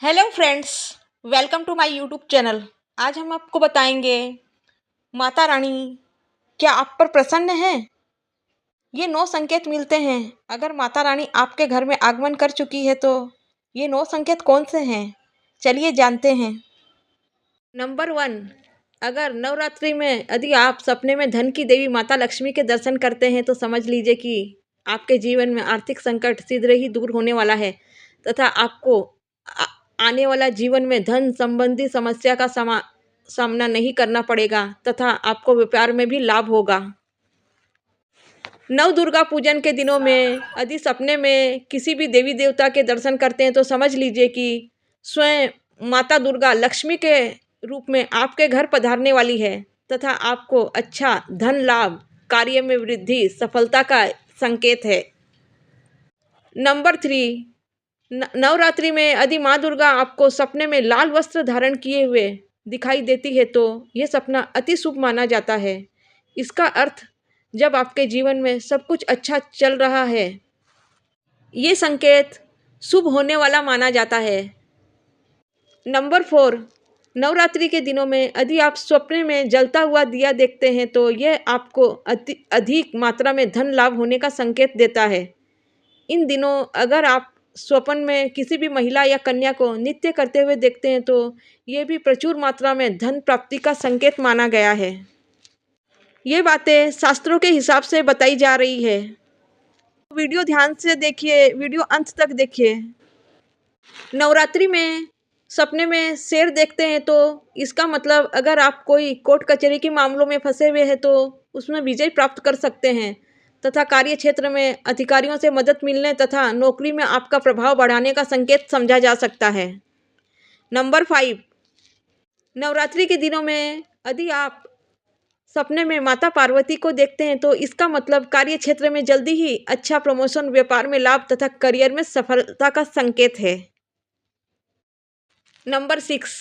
Hello friends, welcome to my YouTube channel. आज हम आपको बताएंगे माता रानी क्या आप पर प्रसन्न है। ये 9 संकेत मिलते हैं अगर माता रानी आपके घर में आगमन कर चुकी है तो ये 9 संकेत कौन से हैं, चलिए जानते हैं। नंबर 1, अगर नवरात्रि में यदि आप सपने में धन की देवी माता लक्ष्मी के दर्शन करते हैं तो समझ लीजिए कि आपके जीवन में आर्थिक संकट शीघ्र ही दूर होने वाला है तथा आपको आ- आने वाला जीवन में धन संबंधी समस्या का सामना नहीं करना पड़ेगा तथा आपको व्यापार में भी लाभ होगा। नव दुर्गा पूजन के दिनों में यदि सपने में किसी भी देवी देवता के दर्शन करते हैं तो समझ लीजिए कि स्वयं माता दुर्गा लक्ष्मी के रूप में आपके घर पधारने वाली है तथा आपको अच्छा धन लाभ, कार्य में वृद्धि, सफलता का संकेत है। नंबर 3, नवरात्रि में यदि माँ दुर्गा आपको सपने में लाल वस्त्र धारण किए हुए दिखाई देती है तो यह सपना अति शुभ माना जाता है। इसका अर्थ जब आपके जीवन में सब कुछ अच्छा चल रहा है, ये संकेत शुभ होने वाला माना जाता है। नंबर 4, नवरात्रि के दिनों में यदि आप स्वप्न में जलता हुआ दिया देखते हैं तो यह आपको अधिक मात्रा में धन लाभ होने का संकेत देता है। इन दिनों अगर आप स्वप्न में किसी भी महिला या कन्या को नृत्य करते हुए देखते हैं तो ये भी प्रचुर मात्रा में धन प्राप्ति का संकेत माना गया है। ये बातें शास्त्रों के हिसाब से बताई जा रही है। वीडियो ध्यान से देखिए, वीडियो अंत तक देखिए। नवरात्रि में सपने में शेर देखते हैं तो इसका मतलब अगर आप कोई कोर्ट कचहरी के मामलों में फंसे हुए हैं तो उसमें विजय प्राप्त कर सकते हैं तथा कार्य क्षेत्र में अधिकारियों से मदद मिलने तथा नौकरी में आपका प्रभाव बढ़ाने का संकेत समझा जा सकता है। नंबर 5, नवरात्रि के दिनों में यदि आप सपने में माता पार्वती को देखते हैं तो इसका मतलब कार्य क्षेत्र में जल्दी ही अच्छा प्रमोशन, व्यापार में लाभ तथा करियर में सफलता का संकेत है। नंबर 6,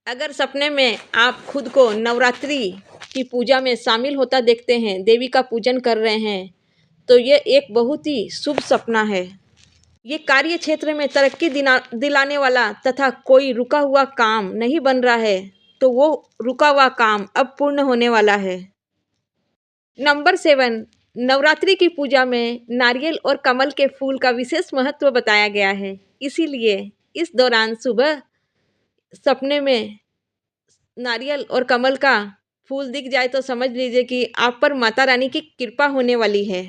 अगर सपने में आप खुद को नवरात्रि की पूजा में शामिल होता देखते हैं, देवी का पूजन कर रहे हैं, तो ये एक बहुत ही शुभ सपना है। ये कार्य क्षेत्र में तरक्की दिलाने वाला तथा कोई रुका हुआ काम नहीं बन रहा है तो वो रुका हुआ काम अब पूर्ण होने वाला है। नंबर 7, नवरात्रि की पूजा में नारियल और कमल के फूल का विशेष महत्व बताया गया है। इसीलिए इस दौरान सुबह सपने में नारियल और कमल का फूल दिख जाए तो समझ लीजिए कि आप पर माता रानी की कृपा होने वाली है।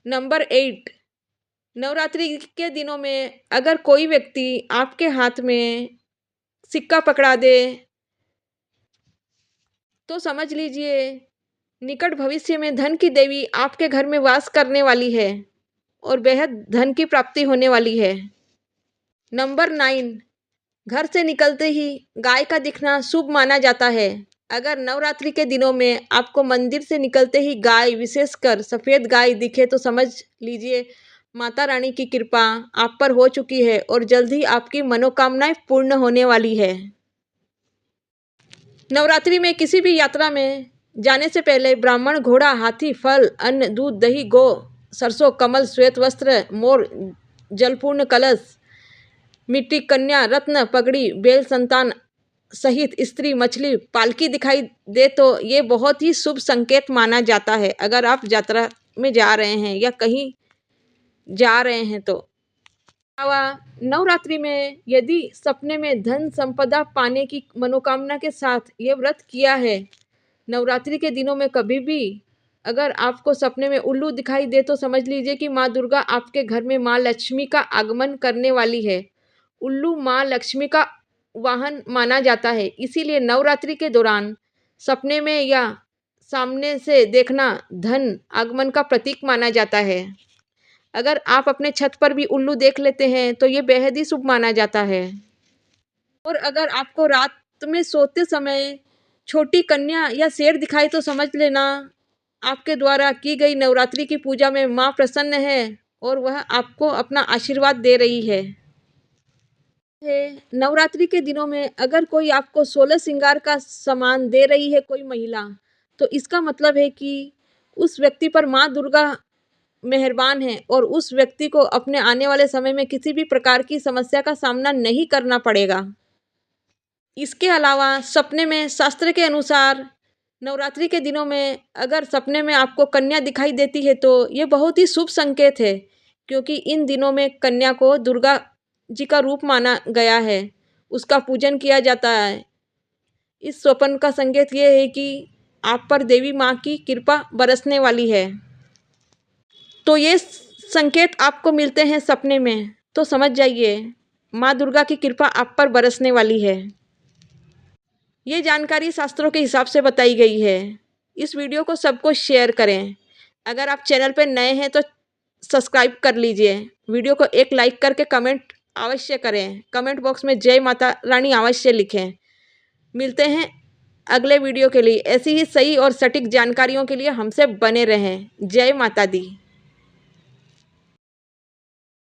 नंबर 8, नवरात्रि के दिनों में अगर कोई व्यक्ति आपके हाथ में सिक्का पकड़ा दे तो समझ लीजिए निकट भविष्य में धन की देवी आपके घर में वास करने वाली है और बेहद धन की प्राप्ति होने वाली है। नंबर 9, घर से निकलते ही गाय का दिखना शुभ माना जाता है। अगर नवरात्रि के दिनों में आपको मंदिर से निकलते ही गाय, विशेषकर सफ़ेद गाय दिखे तो समझ लीजिए माता रानी की कृपा आप पर हो चुकी है और जल्द ही आपकी मनोकामनाएं पूर्ण होने वाली है। नवरात्रि में किसी भी यात्रा में जाने से पहले ब्राह्मण घोड़ा, हाथी, फल, अन्न, दूध, दही, गौ, सरसों, कमल, श्वेत वस्त्र, मोर, जलपूर्ण कलश, मिट्टी, कन्या, रत्न, पगड़ी, बेल, संतान सहित स्त्री, मछली, पालकी दिखाई दे तो ये बहुत ही शुभ संकेत माना जाता है अगर आप यात्रा में जा रहे हैं या कहीं जा रहे हैं तो। अलावा नवरात्रि में यदि सपने में धन संपदा पाने की मनोकामना के साथ ये व्रत किया है, नवरात्रि के दिनों में कभी भी अगर आपको सपने में उल्लू दिखाई दे तो समझ लीजिए कि माँ दुर्गा आपके घर में माँ लक्ष्मी का आगमन करने वाली है। उल्लू माँ लक्ष्मी का वाहन माना जाता है, इसीलिए नवरात्रि के दौरान सपने में या सामने से देखना धन आगमन का प्रतीक माना जाता है। अगर आप अपने छत पर भी उल्लू देख लेते हैं तो ये बेहद ही शुभ माना जाता है। और अगर आपको रात में सोते समय छोटी कन्या या शेर दिखाई तो समझ लेना आपके द्वारा की गई नवरात्रि की पूजा में माँ प्रसन्न है और वह आपको अपना आशीर्वाद दे रही है। नवरात्रि के दिनों में अगर कोई आपको 16 श्रृंगार का सामान दे रही है कोई महिला, तो इसका मतलब है कि उस व्यक्ति पर माँ दुर्गा मेहरबान हैं और उस व्यक्ति को अपने आने वाले समय में किसी भी प्रकार की समस्या का सामना नहीं करना पड़ेगा। इसके अलावा सपने में शास्त्र के अनुसार नवरात्रि के दिनों में अगर सपने में आपको कन्या दिखाई देती है तो ये बहुत ही शुभ संकेत है, क्योंकि इन दिनों में कन्या को दुर्गा जी का रूप माना गया है, उसका पूजन किया जाता है। इस स्वप्न का संकेत ये है कि आप पर देवी माँ की कृपा बरसने वाली है। तो ये संकेत आपको मिलते हैं सपने में तो समझ जाइए माँ दुर्गा की कृपा आप पर बरसने वाली है। ये जानकारी शास्त्रों के हिसाब से बताई गई है। इस वीडियो को सबको शेयर करें। अगर आप चैनल पर नए हैं तो सब्सक्राइब कर लीजिए। वीडियो को एक लाइक करके कमेंट अवश्य करें। कमेंट बॉक्स में जय माता रानी अवश्य लिखें। मिलते हैं अगले वीडियो के लिए। ऐसी ही सही और सटीक जानकारियों के लिए हमसे बने रहें। जय माता दी।